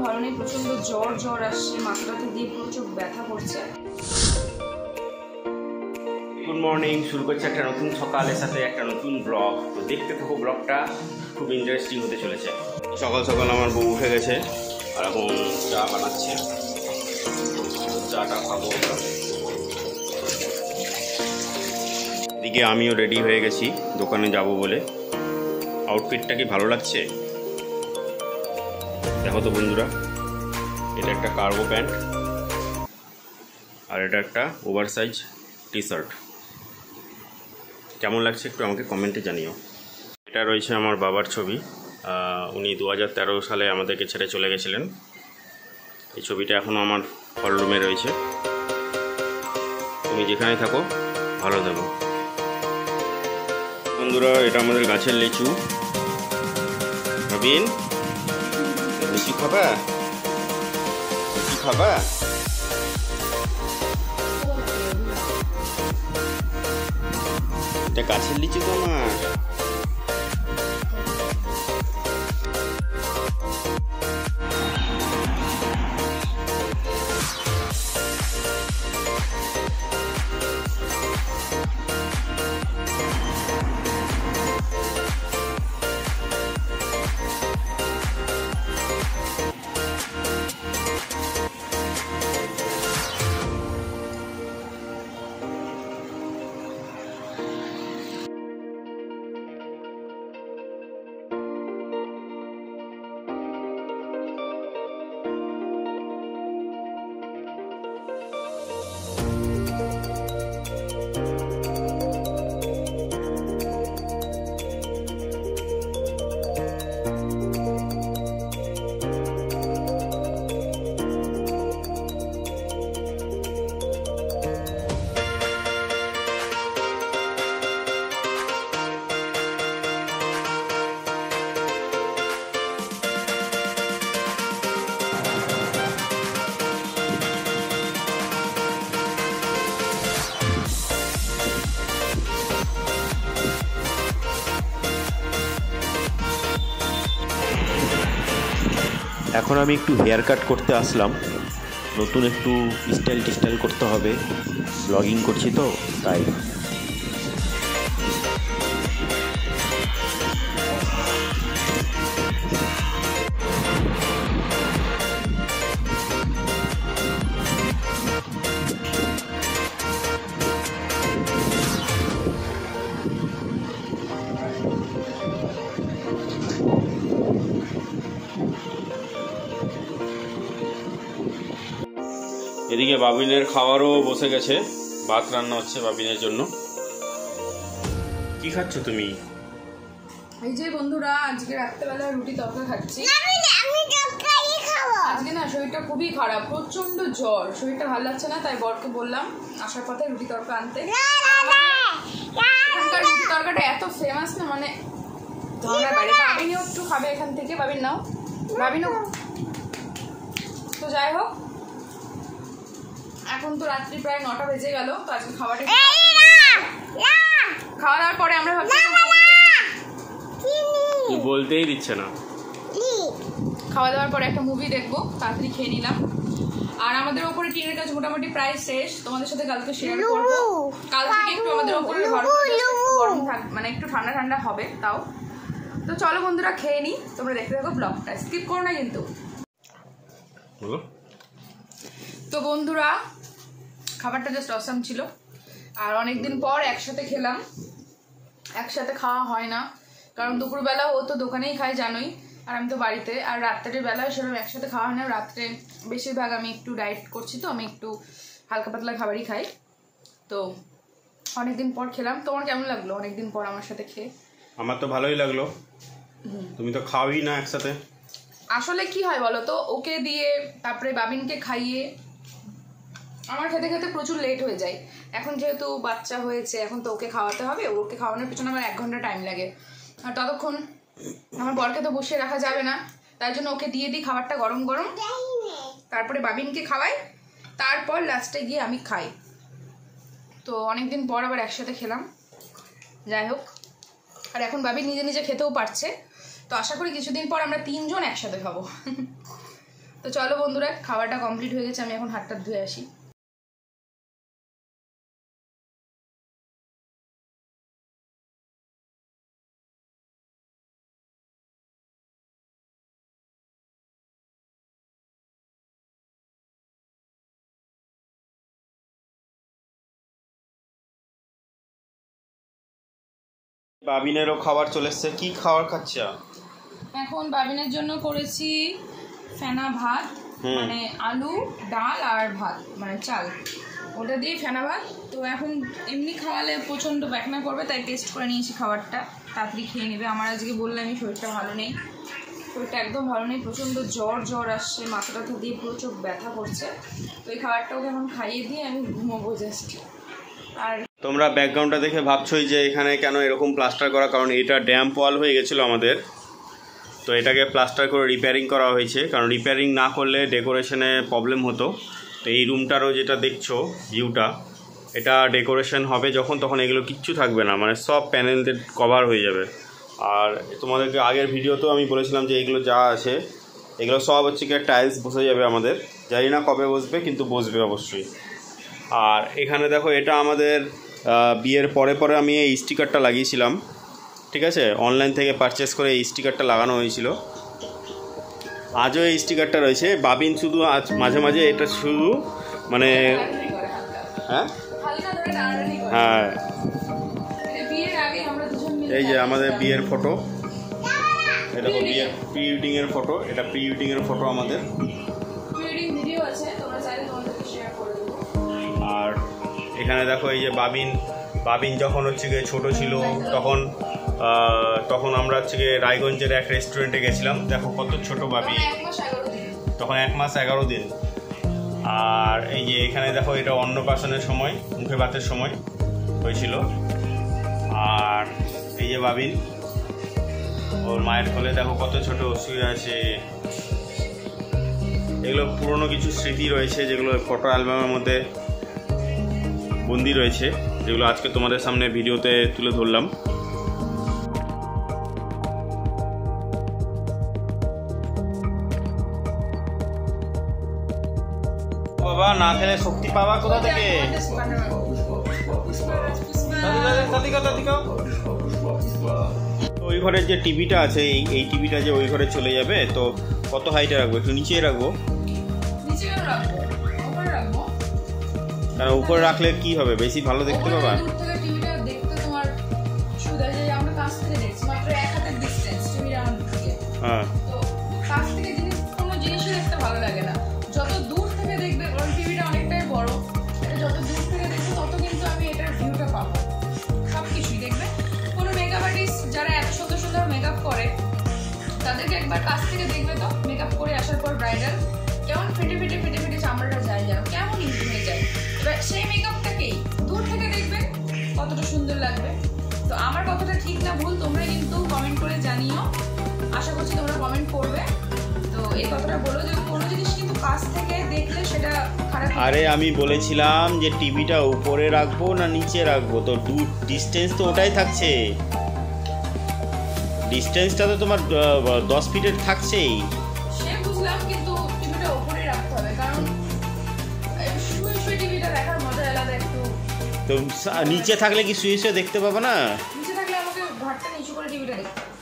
ভালো নেই, প্রচন্ড জ্বর আসছে, মাথাটাতে দিয়ে পুরো চোখ ব্যথা করছে। গুড মর্নিং, শুরু করছে একটা নতুন সকালের সাথে একটা নতুন ব্লগ। তো দেখতে থাকো, ব্লগটা খুব ইন্টারেস্টিং হতে চলেছে। সকাল সকাল আমার বউ উঠে গেছে আর এখন চা বানাচ্ছে, চাটা খাবো। এদিকে আমিও রেডি হয়ে গেছি দোকানে যাব বলে। আউটফিটটা কি ভালো লাগছে দেখো তো বন্ধুরা। এটা একটা কার্গো প্যান্ট আর এটা একটা ওভার সাইজ টি শার্ট। কেমন লাগছে একটু আমাকে কমেন্টে জানিও। এটা রয়েছে আমার বাবার ছবি। উনি 2013 সালে আমাদেরকে ছেড়ে চলে গেছিলেন। এই ছবিটা এখনও আমার হল রুমে রয়েছে। তুমি যেখানেই থাকো ভালো থাকো বন্ধুরা। এটা আমাদের গাছের লিচু। নবীন, লিচু খাবা? লিচু খাবা? এটা গাছের লিচু তো আমার। এখন আমি একটু হেয়ার কাট করতে আসলাম। নতুন একটু স্টাইল করতে হবে, ব্লগিং করছি তো তাই। এদিকে বাবিনের খাবারও বসে গেছে, ভাত রান্না হচ্ছে বাবিনের জন্য। কি খাচ্ছ তুমি? এই যে বন্ধুরা, আজকে রাত্রেবেলা রুটি তরকারি খাচ্ছি। আজকে না শরীরটা খুবই খারাপ, প্রচন্ড জ্বর, শরীরটা ভালো লাগছে না, তাই বরকে বললাম আসার পথে রুটি তরকারি আনতে। এখানকার রুটি তরকারিটা এত ফেমাস না, মানে ধরার বাইরে। বাবিনও একটু খাবে এখান থেকে, বাবিন নাও, বাবিনও। তো যাই হোক, এখন তো রাত্রি প্রায় 9টা বেজে গেল। তো আজকে খাওয়া দাওয়ার পরে আমরা ভাবছি বলতেই দিচ্ছে না। খাওয়া দাওয়ার পরে একটা মুভি দেখবো, তাড়াতাড়ি খেয়ে নিলাম। আর আমাদের ওপরে টিনের কাজ মোটামুটি প্রায় শেষ, তোমাদের সাথে কালকে শেয়ার করবো। কাল থেকে একটু আমাদের ওপরে গরম থাকবে, মানে একটু ঠান্ডা ঠান্ডা হবে তাও। তো চলো বন্ধুরা খেয়ে নিই, তোমরা দেখতে থাকো ব্লগটা, স্কিপ করো না কিন্তু। তো বন্ধুরা, খাবারটা জাস্ট অসাম ছিল। আর অনেকদিন পর একসাথে খেলাম। একসাথে খাওয়া হয় না, কারণ দুপুরবেলা ও তো দোকানেই খায় জানোই, আর আমি তো বাড়িতে। আর রাত্রের বেলায় সেরকম একসাথে খাওয়া হয় না। রাত্রে বেশিরভাগ আমি একটু ডায়েট করছি, তো আমি একটু হালকা পাতলা খাবারই খাই। তো অনেকদিন পর খেলাম। তোমার কেমন লাগলো অনেকদিন পর আমার সাথে খেয়ে? আমার তো ভালোই লাগলো। তুমি তো খাওয়াই না একসাথে। আসলে কি হয় বলো তো, ওকে দিয়ে তারপরে বাবিনকে খাইয়ে আমার খেতে খেতে প্রচুর লেট হয়ে যায়। এখন যেহেতু বাচ্চা হয়েছে, এখন তো ওকে খাওয়াতে হবে। ওকে খাওয়ানোর পিছনে আমার 1 ঘন্টা টাইম লাগে। আর ততক্ষণ আমার বরকে তো বসিয়ে রাখা যাবে না, তাই জন্য ওকে দিয়ে দিই খাবারটা গরম গরম, তারপরে বাবিনকে খাওয়াই, তারপর লাস্টে গিয়ে আমি খাই। তো অনেকদিন পর আবার একসাথে খেলাম। যাই হোক, আর এখন বাবি নিজে নিজে খেতেও পারছে। তো আশা করি কিছুদিন পর আমরা 3 জন একসাথে খাবো। তো চলো বন্ধুরা, খাওয়াটা কমপ্লিট হয়ে গেছে, আমি এখন হাতটা ধুয়ে আসি। বাবিনেরও খাবার চলে এসছে। কি খাবার খাচ্ছে? এখন বাবিনের জন্য করেছি ফেনা ভাত, মানে আলু ডাল আর ভাত, মানে চাল, ওটা দিয়ে ফেনা ভাত। তো এখন এমনি খাওয়ালে প্রচণ্ড ব্যাকনা করবে, তাই টেস্ট করে নিয়েছি খাবারটা, তাড়াতাড়ি খেয়ে নেবে। আমার আজকে বললামই শরীরটা ভালো নেই, শরীরটা একদম ভালো নেই, প্রচণ্ড জ্বর আসছে, মাথা টাথা দিয়ে পুরো চোখ ব্যথা করছে। তো এই খাবারটা ওকে এখন খাইয়ে দিয়ে আমি ঘুমোবো জাস্ট। আর তোমরা ব্যাকগ্রাউন্ডটা দেখে ভাবছোই যে এখানে কেন এরকম প্লাস্টার করা, কারণ এটা ড্যাম্প ওয়াল হয়ে গেছিলো আমাদের, তো এটাকে প্লাস্টার করে রিপেয়ারিং করা হয়েছে, কারণ রিপেয়ারিং না করলে ডেকোরেশনে প্রবলেম হতো। তো এই রুমটারও যেটা দেখছো ভিউটা, এটা ডেকোরেশন হবে যখন, তখন এগুলো কিচ্ছু থাকবে না, মানে সব প্যানেল দিয়ে কভার হয়ে যাবে। আর তোমাদেরকে আগের ভিডিওতেও আমি বলেছিলাম যে এগুলো যা আছে এগুলো সব হচ্ছে কি টাইলস বসে যাবে আমাদের, জানি না কবে বসবে, কিন্তু বসবে অবশ্যই। আর এখানে দেখো, এটা আমাদের বিয়ের পরে পরে আমি এই স্টিকারটা লাগিয়েছিলাম, ঠিক আছে, অনলাইন থেকে পারচেস করে এই স্টিকারটা লাগানো হয়েছিল। আজও এই স্টিকারটা রয়েছে। বাবিন শুধু আজ মাঝে মাঝে এটা শুধু মানে হ্যাঁ হ্যাঁ এই যে আমাদের বিয়ের ফটো, এটা দেখো বিয়ের প্রি ওয়েডিংয়ের ফটো, এটা প্রি ওয়েডিংয়ের ফটো আমাদের। আর এখানে দেখো এই যে বাবিন যখন হচ্ছে গিয়ে ছোটো ছিল তখন আমরা হচ্ছে গিয়ে রায়গঞ্জের এক রেস্টুরেন্টে গেছিলাম। দেখো কত ছোট বাবিন, তখন 1 মাস 11 দিন। আর এই যে এখানে দেখো, এটা অন্নপ্রাশনের সময়, মুখে ভাতের সময় হয়েছিল। আর এই যে বাবিন ওর মায়ের কোলে, দেখো কত ছোট শুয়ে আছে। এগুলো পুরনো কিছু স্মৃতি রয়েছে, যেগুলো ফটো অ্যালবামের মধ্যে বন্দি রয়েছে, যেগুলো আজকে তোমাদের সামনে ভিডিওতে তুলে ধরলাম। বাবা না খেলে শক্তি পাবা কোথা থেকে? ওই ঘরের যে টিভিটা আছে, এই টিভিটা যে ওই ঘরে চলে যাবে, তো কত হাইটে রাখবো? একটু নিচে রাখবো, কারণ উপরে রাখলে কি হবে, বেশি ভালো দেখতে পাবা। হ্যাঁ, ভালো লাগে না, যত দূর থেকে দেখবে, কারণ টিভিটা অনেকটাই বড়, যত দূর থেকে দেখবে তত কিন্তু আমি এটার ভিউটা পাবো, সবকিছুই দেখবে। কোনো মেকআপ আর্টিস্ট যারা এত সুন্দর সুন্দর মেকআপ করে, তাদেরকে একবার কাছ থেকে দেখবে তো, মেকআপ করে আসার পর ব্রাইডাল কেমন ফেটে ফেটে ফেটে ফেটে চামড়াটা যায়, যেন কেমন ইজি হয়ে যায়। এবার সেই মেকআপটাকেই দূর থেকে দেখবে কতটা সুন্দর লাগবে। তো আমার কথাটা ঠিক না ভুল তোমরা কিন্তু কমেন্ট করে জানিও, আশা করছি তোমরা কমেন্ট করবে। তো এই কথাটা বলো যে কোনো জিনিস কিন্তু কাছ থেকে দেখলে সেটা খারাপ। আরে আমি বলেছিলাম যে টিভিটা উপরে রাখবো না নিচে রাখবো, তো ডিস্টেন্স তো ওটাই থাকছে, ডিস্টেন্সটা তো তোমার 10 ফিটের থাকছেই। সে বুঝলাম, কিন্তু টিভিটা উপরে রাখতে হবে, কারণ শুয়ে শুয়ে টিভিটা দেখার মজা আলাদা একটু। তো নিচে থাকলে কি শুয়ে শুয়ে দেখতে পাবো না? নিচে থাকলে আমাকে ঘরটা নিচু করে টিভিটা দেখতে হবে।